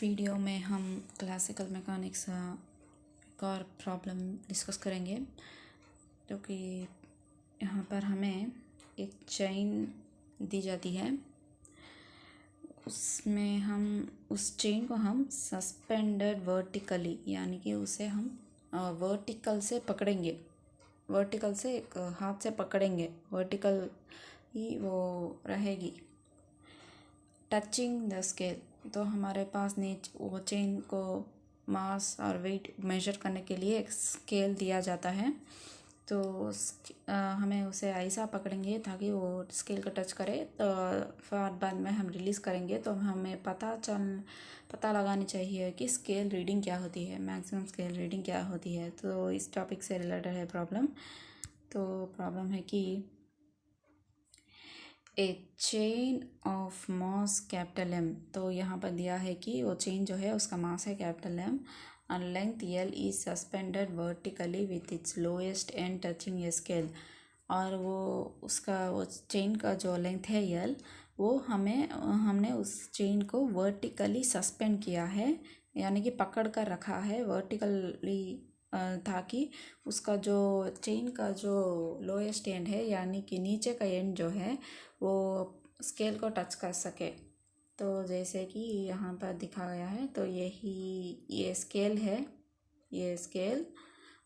Video में हम classical mechanics एक और प्रॉब्लम डिस्कस करेंगे, जो कि यहाँ पर हमें एक चेन दी जाती है। उसमें हम उस चेन को हम सस्पेंडेड वर्टिकली, यानी कि उसे हम वर्टिकल से पकड़ेंगे, वर्टिकल से एक हाथ से पकड़ेंगे, वर्टिकल ही वो रहेगी, टचिंग द स्केल। तो हमारे पास वो चेन को मास और वेट मेजर करने के लिए एक स्केल दिया जाता है। तो हमें उसे ऐसा पकड़ेंगे ताकि वो स्केल को टच करे। तो फिर बाद में हम रिलीज़ करेंगे तो हमें पता लगानी चाहिए कि स्केल रीडिंग क्या होती है, मैक्सिमम स्केल रीडिंग क्या होती है। तो इस टॉपिक से रिलेटेड है प्रॉब्लम। तो प्रॉब्लम है कि a chain of mass capital M. तो यहाँ पर दिया है कि वो चेन जो है उसका मास है कैपिटल एम और length L is suspended vertically with its lowest and touching a scale. और वो चेन का जो लेंथ है एल, वो हमने उस चेन को वर्टिकली सस्पेंड किया है, यानी कि पकड़ कर रखा है वर्टिकली, ताकि उसका जो चेन का जो लोएस्ट एंड है, यानी कि नीचे का एंड जो है वो स्केल को टच कर सके। तो जैसे कि यहाँ पर दिखा गया है, तो ये स्केल है, ये स्केल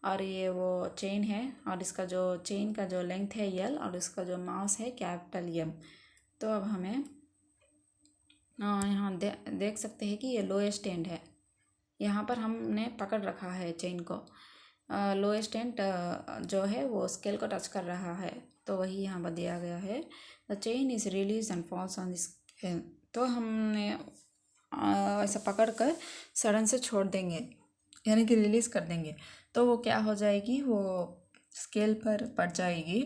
और ये वो चेन है, और इसका जो चेन का जो लेंथ है एल और इसका जो मास है कैपिटल एम। तो अब हमें यहाँ देख सकते हैं कि ये लोएस्ट एंड है, यहाँ पर हमने पकड़ रखा है चेन को। लोएस्ट एंड जो है वो स्केल को टच कर रहा है, तो वही यहाँ पर दिया गया है। The chain is release and falls on the scale. तो हमने ऐसा पकड़ कर सडन से छोड़ देंगे, यानी कि रिलीज़ कर देंगे, तो वो क्या हो जाएगी, वो स्केल पर पड़ जाएगी।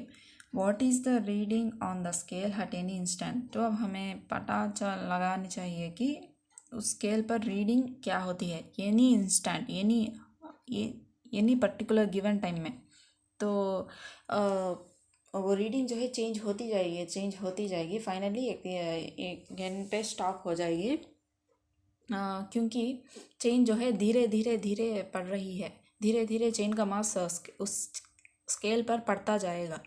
What is the reading on the scale at any instant. तो अब हमें पता लगानी चाहिए कि उस स्केल पर रीडिंग क्या होती है any instant, any particular given time में। तो वो रीडिंग जो है चेंज होती जाएगी फाइनली एक घंटे स्टॉप हो जाएगी, क्योंकि चेन जो है धीरे धीरे पड़ रही है, धीरे धीरे चेन का मास उस स्केल पर पड़ता जाएगा।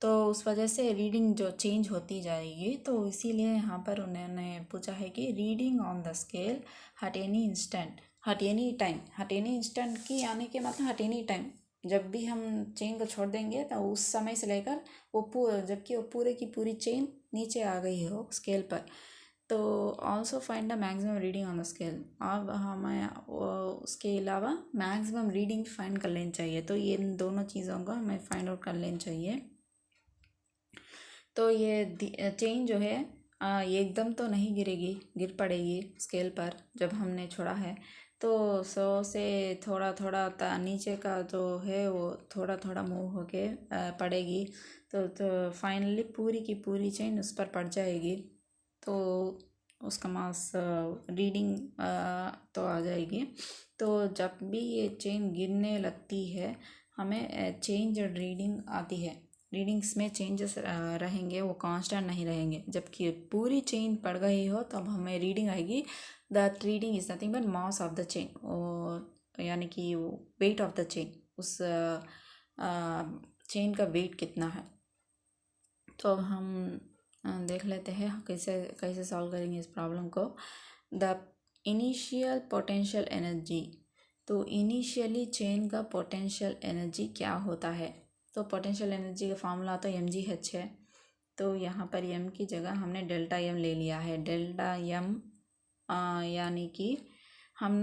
तो उस वजह से रीडिंग जो चेंज होती जाएगी। तो इसीलिए यहाँ पर उन्होंने पूछा है कि reading on the scale at any instant, at any time, at any instant की यानी कि मतलब एट एनी टाइम, जब भी हम चेन को छोड़ देंगे तो उस समय से लेकर जबकि वो पूरे की पूरी चेन नीचे आ गई हो स्केल पर। तो also find the maximum reading on the scale. अब हमें उसके अलावा मैक्सिमम रीडिंग फाइंड कर लेनी चाहिए। तो ये दोनों चीज़ों को हमें फाइंड आउट कर लेनी चाहिए। तो ये चेन जो है एकदम तो नहीं गिरेगी, गिर पड़ेगी स्केल पर जब हमने छोड़ा है। तो 100 से थोड़ा नीचे का जो है वो थोड़ा मूव होके पड़ेगी। तो फाइनली पूरी की पूरी चेन उस पर पड़ जाएगी। तो उसका मास रीडिंग तो आ जाएगी। तो जब भी ये चेन गिरने लगती है हमें चेंज रीडिंग आती है, रीडिंग्स में चेंजेस रहेंगे, वो कांस्टेंट नहीं रहेंगे। जबकि पूरी चेन पड़ गई हो तब हमें रीडिंग आएगी। That reading is nothing but mass of the chain, यानी कि वेट ऑफ द चेन, उस चेन का वेट कितना है। तो अब हम देख लेते हैं कैसे सॉल्व करेंगे इस प्रॉब्लम को। The initial potential energy. तो इनिशियली चेन का पोटेंशियल एनर्जी क्या होता है। तो पोटेंशियल एनर्जी का फार्मूला तो mgh है। तो यहाँ पर m की जगह हमने डेल्टा m ले लिया है। डेल्टा m यानी कि हम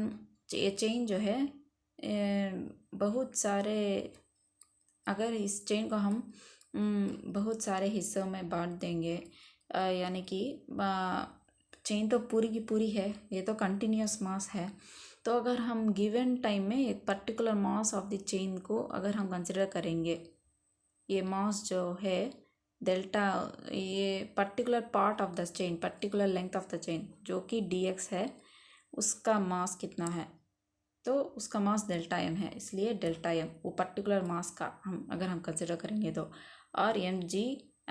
चेन जो है बहुत सारे, अगर इस चेन को हम बहुत सारे हिस्सों में बांट देंगे, यानी कि चेन तो पूरी की पूरी है, ये तो कंटिन्यूस मास है। तो अगर हम गिवन टाइम में एक particular mass of the chain को अगर हम कंसिडर करेंगे, ये मास जो है डेल्टा, ये particular part of the chain, particular length of the chain जो कि dx है, उसका मास कितना है, तो उसका मास डेल्टा m है। इसलिए डेल्टा m वो पर्टिकुलर मास का अगर हम कंसिडर करेंगे तो, और mg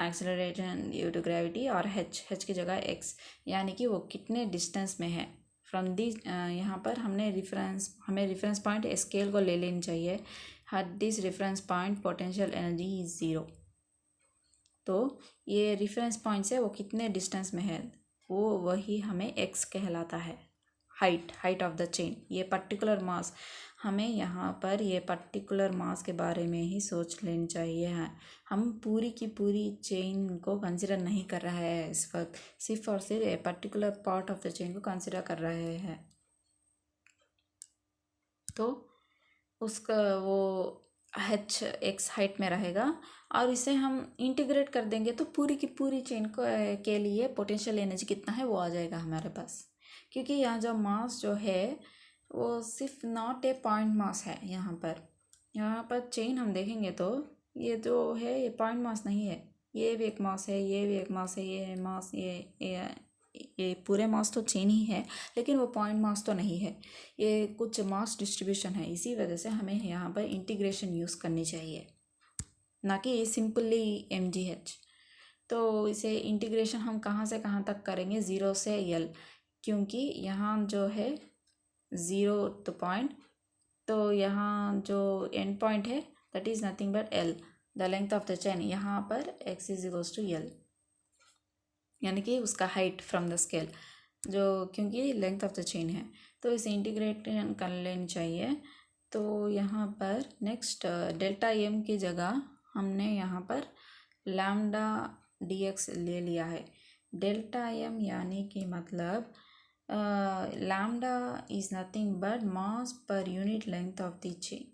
acceleration due to gravity, और h की जगह x, यानी कि वो कितने डिस्टेंस में है फ्रॉम दिस यहाँ पर हमें रेफरेंस पॉइंट स्केल को ले लेनी चाहिए। At this reference point potential energy is zero. तो ये रेफरेंस पॉइंट से वो कितने डिस्टेंस में है वो वही हमें एक्स कहलाता है, हाइट ऑफ द चेन। ये पर्टिकुलर मास, हमें यहाँ पर ये पर्टिकुलर मास के बारे में ही सोच लेनी चाहिए है। हम पूरी की पूरी चेन को कंसिडर नहीं कर रहे हैं इस वक्त, सिर्फ और सिर्फ a particular part of the chain को कंसिडर कर रहे हैं। तो उसका वो h x हाइट में रहेगा और इसे हम इंटीग्रेट कर देंगे तो पूरी की पूरी चेन को के लिए पोटेंशियल एनर्जी कितना है वो आ जाएगा हमारे पास। क्योंकि यहाँ जो मास जो है वो सिर्फ नॉट ए पॉइंट मास है। यहाँ पर चेन हम देखेंगे तो ये जो है ये पॉइंट मास नहीं है, ये भी एक मास है, ये भी एक मास है, ये मास, ये पूरे मास तो चेन ही है, लेकिन वो पॉइंट मास तो नहीं है, ये कुछ मास डिस्ट्रीब्यूशन है। इसी वजह से हमें यहाँ पर इंटीग्रेशन यूज़ करनी चाहिए, ना कि सिंपली mgh। तो इसे इंटीग्रेशन हम कहाँ से कहाँ तक करेंगे, ज़ीरो से l, क्योंकि यहाँ जो है ज़ीरो तो पॉइंट, तो यहाँ जो एंड पॉइंट है that is nothing but l, the length of the chain. यहाँ पर x is equals to l, यानी कि उसका हाइट फ्रॉम द स्केल, जो क्योंकि लेंथ ऑफ द चेन है। तो इसे इंटीग्रेशन कर लेनी चाहिए। तो यहाँ पर नेक्स्ट डेल्टा एम की जगह हमने यहाँ पर लैम्डा dx ले लिया है। डेल्टा एम यानी कि मतलब lambda is nothing but mass per unit length of the chain,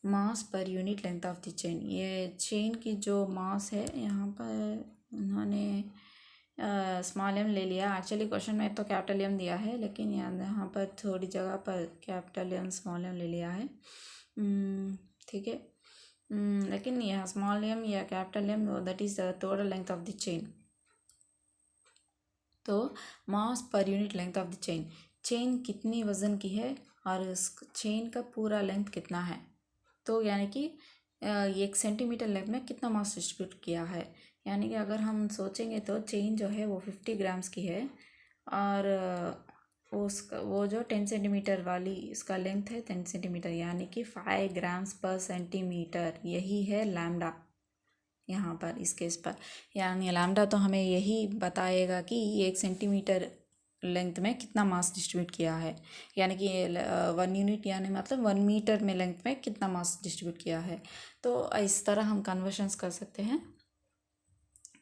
mass per unit length of the chain. ये चेन की जो मास है, यहाँ पर उन्होंने स्मॉल एम ले लिया। एक्चुअली क्वेश्चन में तो कैपिटल एम दिया है, लेकिन यहाँ पर थोड़ी जगह पर कैपिटल एम स्मॉल एम ले लिया है, ठीक है। लेकिन यह स्मॉल एम या capital M that is the total length of the chain. तो mass per unit length of the chain, chain कितनी वज़न की है और उस चेन का पूरा लेंथ कितना है, तो यानी कि 1 सेंटीमीटर लेंथ में कितना मास डिस्ट्रीब्यूट किया है। यानी कि अगर हम सोचेंगे तो चेन जो है वो 50 ग्राम्स की है और उसका वो जो 10 सेंटीमीटर वाली इसका लेंथ है 10 सेंटीमीटर, यानी कि 5 ग्राम्स पर सेंटीमीटर, यही है लैम्डा यहाँ पर इस केस पर। यानी लैम्डा तो हमें यही बताएगा कि 1 सेंटीमीटर लेंथ में कितना मास डिस्ट्रीब्यूट किया है, यानी कि 1 यूनिट यानी मतलब 1 मीटर में लेंथ में कितना मास डिस्ट्रीब्यूट किया है। तो इस तरह हम कन्वर्शंस कर सकते हैं।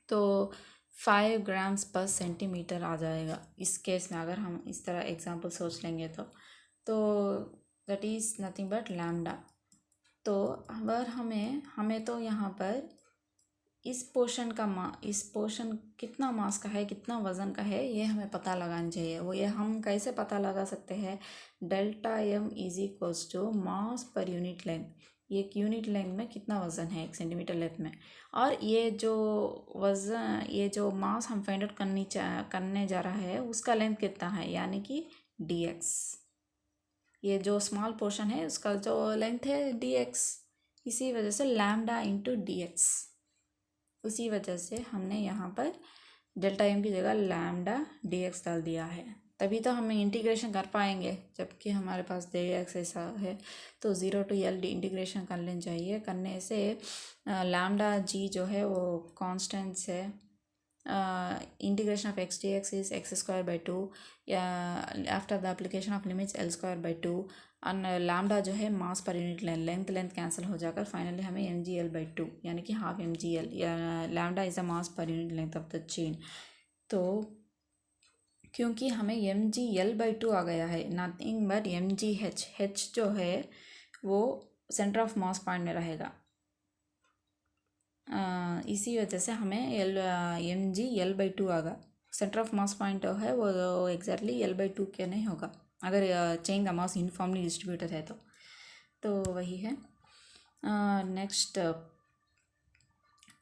तो 5 ग्राम्स पर सेंटीमीटर आ जाएगा इस केस में, अगर हम इस तरह एग्जांपल सोच लेंगे तो that is nothing but lambda. तो अगर हमें तो यहाँ पर इस पोर्शन कितना मास का है, कितना वज़न का है, ये हमें पता लगाना चाहिए। वो ये हम कैसे पता लगा सकते हैं, delta M is equals to mass per unit length, एक यूनिट लेंथ में कितना वज़न है 1 सेंटीमीटर लेंथ में, और ये जो मास हम फाइंड आउट करने जा रहा है उसका लेंथ कितना है, यानी कि dx। ये जो स्मॉल पोर्शन है उसका जो लेंथ है dx, इसी वजह से लैम्डा इंटू dx। उसी वजह से हमने यहाँ पर डेल्टा एम की जगह लैम्डा dx डाल दिया है, तभी तो हमें इंटीग्रेशन कर पाएंगे। जबकि हमारे पास dx ऐसा है तो 0 to l इंटीग्रेशन कर लेना चाहिए। करने से लैम्डा जी जो है वो कॉन्स्टेंट्स है। Integration of x dx is x² by 2 या after the application of limits l²/2 और लैम्डा जो है मास पर यूनिट लेंथ कैंसिल हो जाकर फाइनली हमें mgl/2 यानी कि हाफ mgl या lambda is a mass per unit length of the chain. तो क्योंकि हमें mgl/2 आ गया है, नथिंग बट mgh, h जो है वो सेंटर ऑफ मास पॉइंट में रहेगा, इसी वजह से हमें mgl/2 आगा। सेंटर ऑफ मास पॉइंट है वो एग्जैक्टली l/2 के नहीं होगा अगर चेन का मास यूनिफॉर्मली डिस्ट्रीब्यूटेड है तो वही है। Next,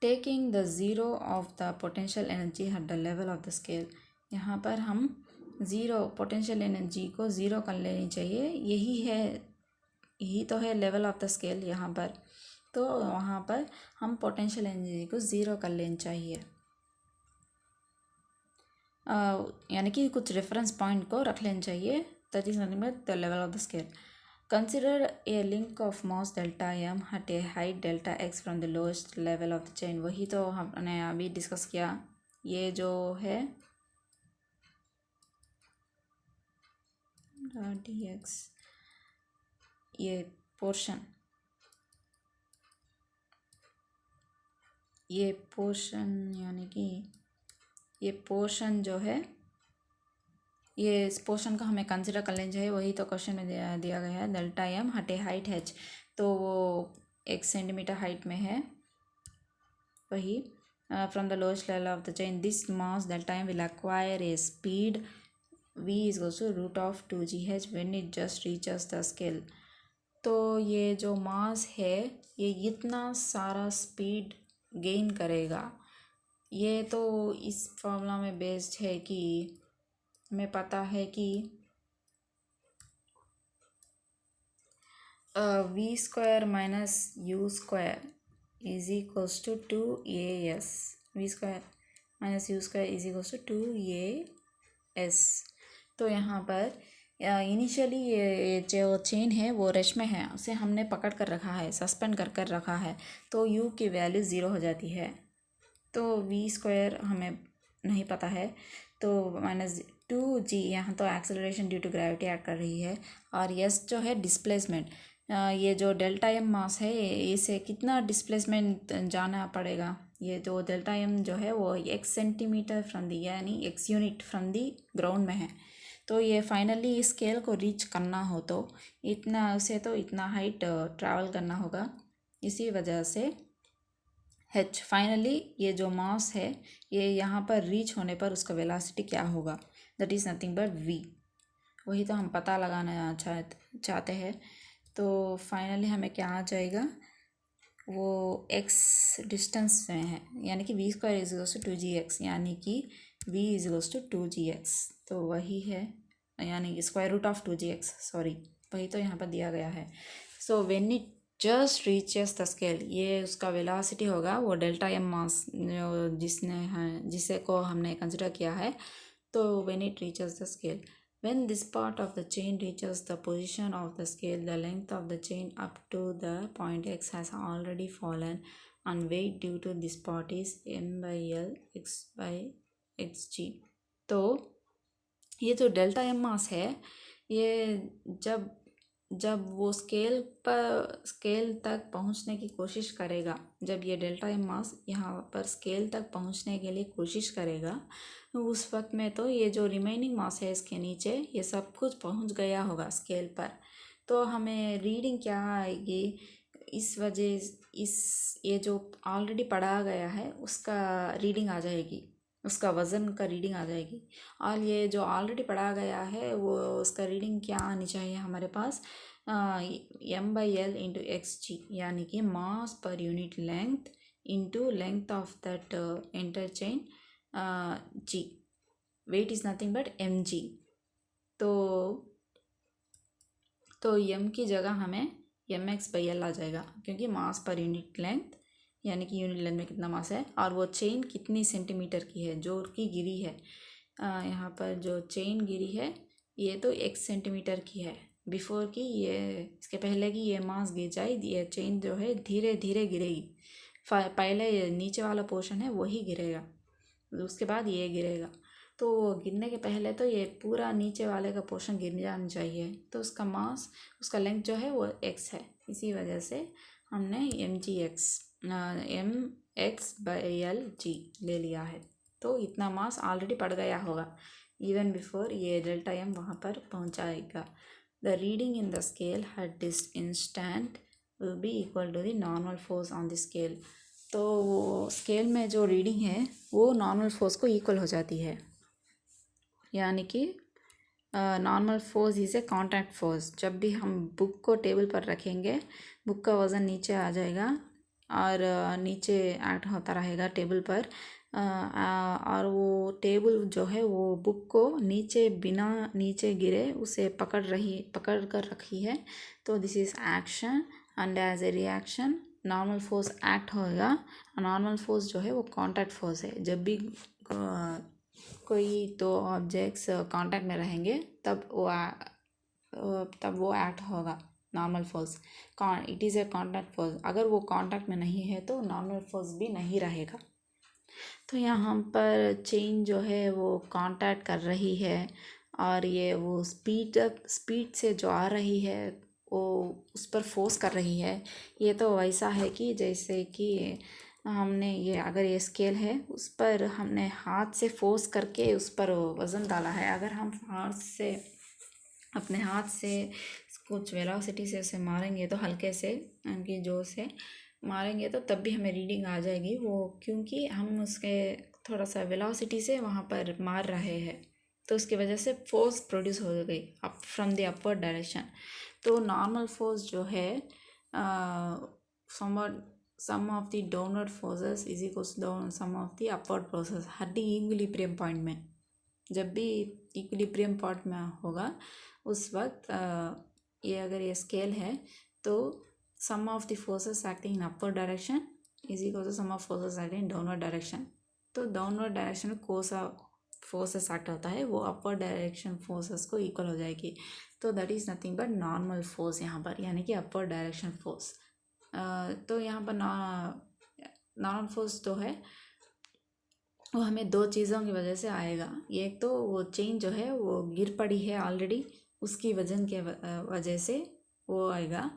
taking the zero of the potential energy at the level of the scale. यहाँ पर हम ज़ीरो पोटेंशियल एनर्जी को ज़ीरो कर लेनी चाहिए, यही तो है लेवल ऑफ द स्केल यहाँ पर। तो वहाँ पर हम पोटेंशियल एनर्जी को ज़ीरो कर लेनी चाहिए। यानी कि कुछ रेफरेंस पॉइंट को रख लेना चाहिए। That is nothing but the level of the scale. Consider a link of mass delta M at a height delta X from the lowest level of the chain. वही तो हमने अभी डिस्कस किया। ये जो है डी एक्स, ये portion यानी कि ये पोर्शन जो है, ये इस पोर्शन को हमें कंसिडर कर लेना चाहिए। वही तो क्वेश्चन में दिया गया है। डेल्टा एम हटे हाइट एच, तो वो 1 सेंटीमीटर हाइट में है। वही from the lowest level of the chain this mass delta M will acquire a speed v is also root of 2gh when it just reaches the scale. तो ये जो मास है ये इतना सारा स्पीड गेन करेगा। ये तो इस फॉर्मूला में बेस्ड है कि हमें पता है कि V square minus U square is equals to 2as। V square minus U square is equals to 2as। तो यहाँ पर इनिशियली ये जो चेन है वो रेस्ट में है, उसे हमने पकड़ कर रखा है, सस्पेंड कर कर रखा है, तो u की वैल्यू 0 हो जाती है। तो वी स्क्वायर हमें नहीं पता है, तो -2g यहाँ तो acceleration due to gravity add कर रही है। और यस जो है डिस्प्लेसमेंट, ये जो डेल्टा एम मास है इसे कितना डिस्प्लेसमेंट जाना पड़ेगा। ये जो डेल्टा एम जो है वो x सेंटीमीटर फ्रॉम दी यानी x unit from the ground में है। तो ये फाइनली स्केल को रीच करना हो तो इतना उसे तो इतना हाइट ट्रैवल करना होगा। इसी वजह से h फाइनली ये जो मास है ये यहाँ पर रीच होने पर उसका वेलोसिटी क्या होगा, that is nothing but v। वही तो हम पता लगाना चाहते हैं। तो फाइनली हमें क्या आ जाएगा, वो x डिस्टेंस में है, यानी कि v square is equals to 2gx, यानी कि v is equals to 2gx। तो वही है, यानी कि square root of 2gx, sorry वही तो यहाँ पर दिया गया है। So when it just reaches the scale, ये उसका वेलोसिटी होगा, वो डेल्टा एम मास जिसे को हमने कंसिडर किया है। तो when it reaches the scale, when this part of the chain reaches the position of the scale, the length of the chain up to the point x has already fallen and weight due to this part is m by l x by xg। तो ये जो delta M mass है ये जब वो scale तक पहुंचने की कोशिश करेगा, जब ये डेल्टा एम मास यहाँ पर स्केल तक पहुंचने के लिए कोशिश करेगा, उस वक्त में तो ये जो रिमेनिंग मास है इसके नीचे ये सब कुछ पहुंच गया होगा स्केल पर। तो हमें रीडिंग क्या आएगी, इस वजह ये जो ऑलरेडी पढ़ा गया है उसका रीडिंग आ जाएगी, उसका वज़न का रीडिंग आ जाएगी। और ये जो ऑलरेडी पढ़ा गया है वो उसका रीडिंग क्या आनी चाहिए हमारे पास, m/l इंटू xg, यानी कि mass per unit length into length of that interchain g, weight is nothing but mg। तो m की जगह हमें mx/l आ जाएगा, क्योंकि मास पर यूनिट लेंथ यानी कि यूनिट लेंथ में कितना मास है और वो चेन कितनी सेंटीमीटर की है जो कि गिरी है। यहाँ पर जो चेन गिरी है ये तो 1 सेंटीमीटर की है। बिफोर की ये इसके पहले की ये मास गिर जाए, ये चेन जो है धीरे धीरे गिरेगी। पहले नीचे वाला पोर्शन है वही गिरेगा, उसके बाद ये गिरेगा। तो गिरने के पहले तो ये पूरा नीचे वाले का पोर्शन गिर जाना चाहिए। तो उसका मास, उसका लेंथ जो है वो x है, इसी वजह से हमने mx/l/g ले लिया है। तो इतना मास ऑलरेडी पड़ गया होगा इवन बिफोर ये डेल्टा एम वहाँ पर पहुँचाएगा। The reading in the scale at this instant will be equal to the normal force on the scale. तो वो स्केल में जो रीडिंग है वो नॉर्मल फोर्स को इक्वल हो जाती है, यानी कि normal force is a contact force. जब भी हम बुक को टेबल पर रखेंगे, बुक का वज़न नीचे आ जाएगा और नीचे एक्ट होता रहेगा टेबल पर, और वो टेबल जो है वो बुक को नीचे बिना नीचे गिरे उसे पकड़ कर रखी है। तो this is action and as a reaction normal force act होएगा। नॉर्मल फोर्स जो है वो कॉन्टैक्ट फोर्स है। जब भी कोई दो ऑब्जेक्ट्स कांटेक्ट में रहेंगे तब वो एक्ट होगा normal force. It is a contact force. अगर वो कांटेक्ट में नहीं है तो नॉर्मल फोर्स भी नहीं रहेगा। तो यहाँ पर चेन जो है वो कांटेक्ट कर रही है और ये वो स्पीड से जो आ रही है वो उस पर फोर्स कर रही है। ये तो वैसा है कि जैसे कि हमने ये अगर ये स्केल है उस पर हमने हाथ से फोर्स करके उस पर वज़न डाला है। अगर हम अपने हाथ से कुछ वेलोसिटी से उसे मारेंगे तो हल्के से उनकी जोर से मारेंगे तो तब भी हमें रीडिंग आ जाएगी वो, क्योंकि हम उसके थोड़ा सा वेलोसिटी से वहाँ पर मार रहे हैं तो उसकी वजह से फोर्स प्रोड्यूस हो गई up from the upward direction. तो नॉर्मल फोर्स जो है sum of the downward forces is equals sum of the upward forces हर द इक्विलिब्रियम पॉइंट में। जब भी इक्विलिब्रियम पॉइंट में होगा उस वक्त ये अगर ये स्केल है तो sum of the forces acting in upward direction is equal to sum of forces acting in downward direction. तो डाउनवर्ड डायरेक्शन में कौन सा फोर्सेस एक्ट होता है वो अपवर्ड डायरेक्शन फोर्सेस को इक्वल हो जाएगी। तो that is nothing but normal force यहाँ पर, यानी कि अपवर्ड डायरेक्शन फोर्स। तो यहाँ पर नॉर्मल फोर्स जो है वो हमें दो चीज़ों की वजह से आएगा। एक तो वो चेन जो है वो गिर पड़ी है ऑलरेडी, उसकी वजन के वजह से वो आएगा।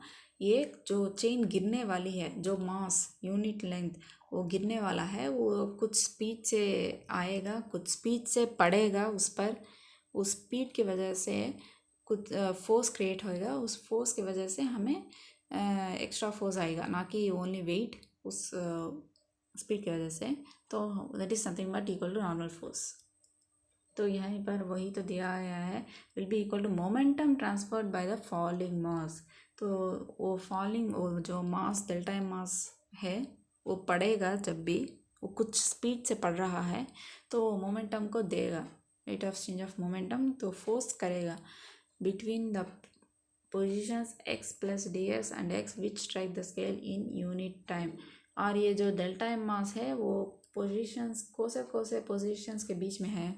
एक जो चेन गिरने वाली है, जो मास यूनिट लेंथ वो गिरने वाला है, वो कुछ स्पीड से आएगा, कुछ स्पीड से पड़ेगा उस पर। उस स्पीड की वजह से कुछ फोर्स क्रिएट होएगा, उस फोर्स की वजह से हमें एक्स्ट्रा फोर्स आएगा, ना कि ओनली वेट उस स्पीड की वजह से। तो that is something but equal to normal force. तो यहाँ पर वही तो दिया गया है, will be equal to momentum transferred by the falling mass. तो वो जो मास डेल्टा एम मास है वो पड़ेगा, जब भी वो कुछ स्पीड से पड़ रहा है तो मोमेंटम को देगा, rate of change of momentum, तो फोर्स करेगा between the positions x plus D x and x which strike the scale in unit time. और ये जो डेल्टा एम मास है वो पोजीशंस कोसे पोजीशंस के बीच में है,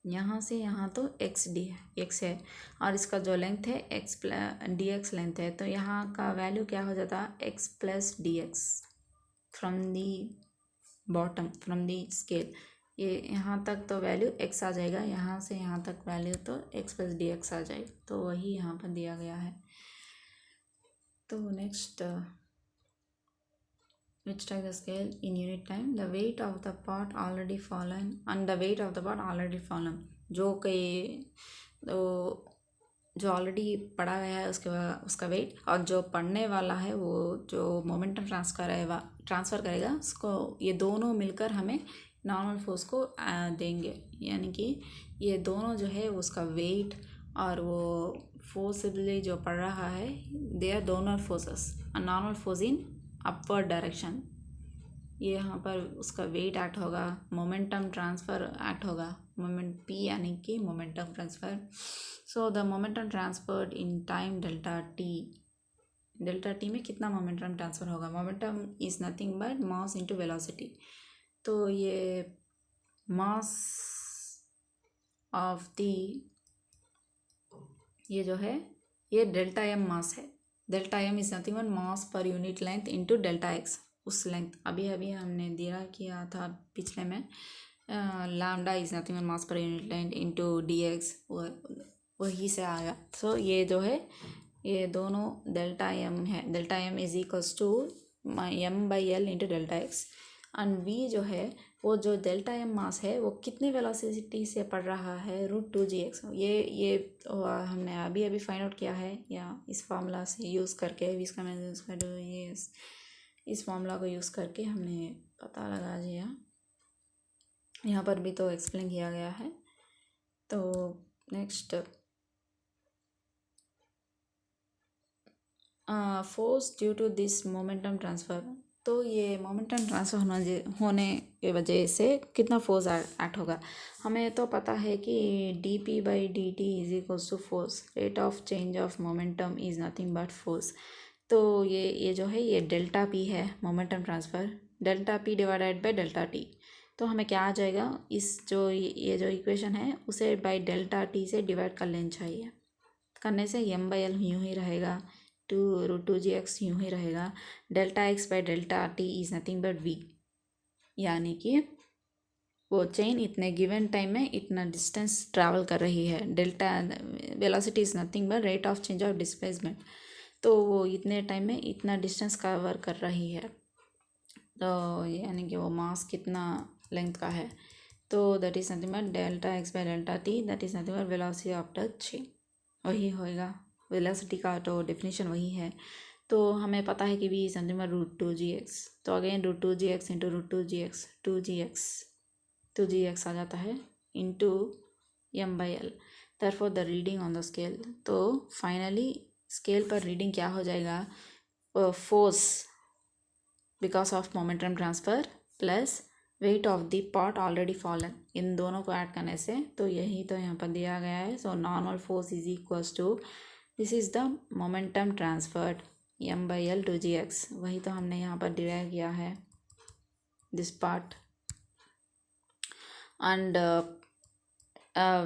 यहाँ से यहाँ तो x है और इसका जो लेंथ है x plus D x length है। तो यहाँ का वैल्यू क्या हो जाता है x plus D x from the bottom from the scale. ये यहाँ तक तो वैल्यू x आ जाएगा, यहाँ से यहाँ तक वैल्यू तो x प्लस डी एक्स आ जाएगा। तो वही यहाँ पर दिया गया है। तो next which strike the scale in unit time, the weight of the part already fallen and the weight of the part already fallen। जो ऑलरेडी पड़ा गया है उसका वेट, और जो पढ़ने वाला है वो जो मोमेंटम ट्रांसफ़र करेगा उसको, ये दोनों मिलकर हमें नॉर्मल फोर्स को देंगे। यानी कि ये दोनों जो है उसका वेट और वो फोर्सबली जो पड़ रहा है, दे आर दोनों forces, normal force in upward direction. ये यहाँ पर उसका वेट एक्ट होगा, मोमेंटम ट्रांसफ़र एक्ट होगा, मोमेंट p यानी कि momentum transfer. So the momentum transferred in time delta T में कितना मोमेंटम ट्रांसफ़र होगा? Momentum is nothing but mass into velocity. तो ये मास ऑफ दी ये जो है ये डेल्टा एम मास है। Delta M is nothing but mass per unit length into delta X, उस लेंथ अभी हमने दिया किया था पिछले में। Lambda is nothing but mass per unit length into D X, वही से आएगा। सो ये जो है ये दोनों डेल्टा एम है। Delta M is equals to m by L into delta X. And v जो है वो जो डेल्टा एम मास है वो कितनी वेलोसिटी से पड़ रहा है, √2gx। ये हमने अभी फाइंड आउट किया है, या इस फार्मूला से यूज़ करके इसका मैं यूज़ कर ये इस फार्मूला को यूज़ करके हमने पता लगा दिया। यहाँ पर भी तो एक्सप्लेन किया गया है। तो next force due to this momentum transfer. तो ये मोमेंटम ट्रांसफ़र होने के वजह से कितना फोर्स एक्ट होगा? हमें तो पता है कि dp by dt is equals to force, rate of change of momentum is nothing but force. तो ये जो है ये डेल्टा p है momentum transfer, delta p divided by delta t। तो हमें क्या आ जाएगा, इस जो ये जो इक्वेशन है उसे बाई डेल्टा टी से डिवाइड कर लेना चाहिए। करने से एम बाई एल यूँ ही रहेगा, 2√2gx यूँ ही रहेगा। Delta X by delta T is nothing but V, यानी कि वो चेन इतने गिवन टाइम में इतना डिस्टेंस ट्रैवल कर रही है। Delta velocity is nothing but rate of change of displacement, तो वो इतने टाइम में इतना डिस्टेंस कवर कर रही है। तो यानी कि वो मास कितना लेंथ का है, तो that is nothing but delta X by delta T, that is nothing but velocity of the chain, वही होएगा। वेलोसिटी का तो डेफिनेशन वही है। तो हमें पता है कि v is nothing but √2gx, तो again √2gx into √2gx, 2gx आ जाता है into m/l, therefore the reading on the scale. तो फाइनली स्केल पर रीडिंग क्या हो जाएगा, force because of momentum transfer plus weight of the pot already fallen, इन दोनों को ऐड करने से तो यही तो यहाँ पर दिया गया है। So normal force is equals to, this is the momentum transferred m/l two gx, वही तो हमने यहाँ पर डिराइव किया है this part. And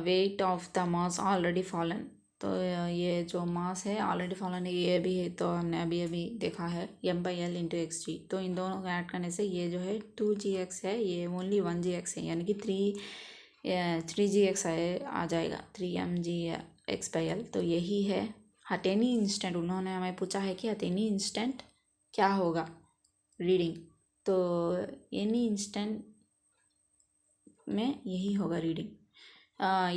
weight of the mass already fallen, तो ये जो मास है ऑलरेडी फॉलन है, ये भी है तो हमने अभी अभी देखा है m/l इंटू xg, तो इन दोनों को ऐड करने से ये जो है 2gx है, ये ओनली 1gx है, यानी कि 3gx आ जाएगा, 3mgx/l। तो यही है एट एनी इंस्टेंट, उन्होंने हमें पूछा है कि एट एनी इंस्टेंट क्या होगा रीडिंग, तो एनी इंस्टेंट में यही होगा रीडिंग।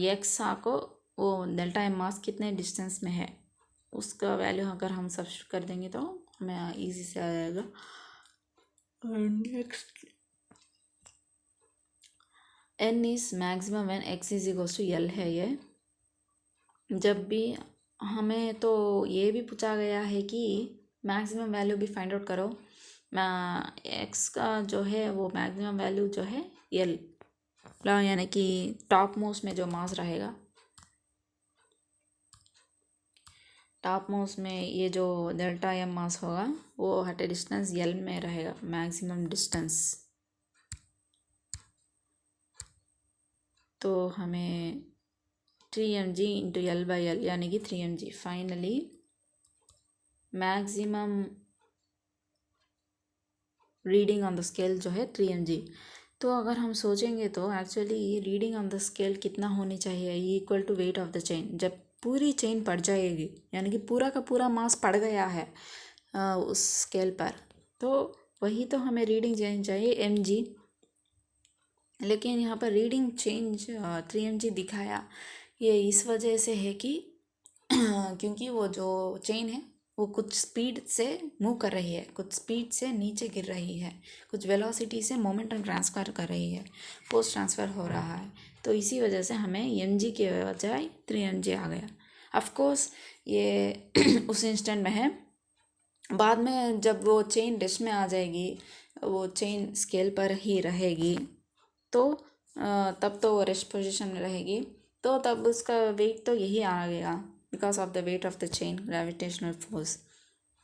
एक्स को वो डेल्टा एम मास कितने डिस्टेंस में है उसका वैल्यू अगर हम सब्स्टिट्यूट कर देंगे तो हमें इजी से आ जाएगा। Next, N is maximum when X is equals to L है। ये जब भी हमें तो ये भी पूछा गया है कि मैक्सिमम वैल्यू भी फाइंड आउट करो, एक्स का जो है वो मैक्सिमम वैल्यू जो है एल, यानी कि टॉप मोस्ट में जो मास रहेगा, टॉप मोस्ट में ये जो डेल्टा एम मास होगा वो एट ए डिस्टेंस एल में रहेगा, मैक्सिमम डिस्टेंस। तो हमें 3mg इंटू l/l यानी कि 3mg, finally maximum reading on the scale जो है 3mg। तो अगर हम सोचेंगे तो actually reading on the scale कितना होनी चाहिए, equal to weight of the chain. जब पूरी चेन पड़ जाएगी यानी कि पूरा का पूरा मास पड़ गया है उस स्केल पर, तो वही तो हमें रीडिंग देनी चाहिए mg, लेकिन यहाँ पर रीडिंग चेंज 3mg दिखाया। ये इस वजह से है कि क्योंकि वो जो चेन है वो कुछ स्पीड से मूव कर रही है, कुछ स्पीड से नीचे गिर रही है, कुछ वेलोसिटी से मोमेंटम ट्रांसफ़र कर रही है, फोर्स ट्रांसफ़र हो रहा है, तो इसी वजह से हमें mg के बजाय 3mg आ गया। ऑफ कोर्स ये उस इंस्टेंट में है, बाद में जब वो चेन रेस्ट में आ जाएगी, वो चेन स्केल पर ही रहेगी, तो तब तो वो रेस्ट पोजीशन में रहेगी, तो तब उसका वेट तो यही आ गया because of the wait of the chain gravitational force.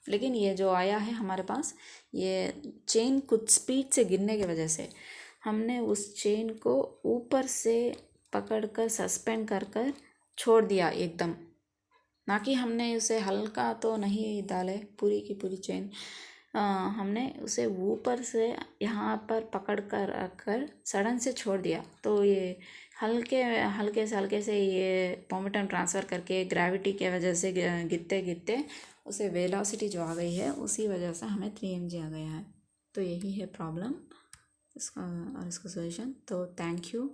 लेकिन ये जो आया है हमारे पास, ये चेन कुछ स्पीड से गिरने की वजह से हमने उस चेन को ऊपर से पकड़कर सस्पेंड कर कर छोड़ दिया एकदम, ना कि हमने उसे हल्का तो नहीं डाले पूरी की पूरी चेन, हमने उसे ऊपर से यहाँ पर पकड़ कर रखकर सडन से छोड़ दिया। तो ये हल्के हल्के से ये मोमेंटम ट्रांसफ़र करके ग्रेविटी के वजह से गिरते गिरते उसे वेलोसिटी जो आ गई है उसी वजह से हमें 3mg आ गया है। तो यही है प्रॉब्लम इसका और इसका सॉल्यूशन। तो थैंक यू।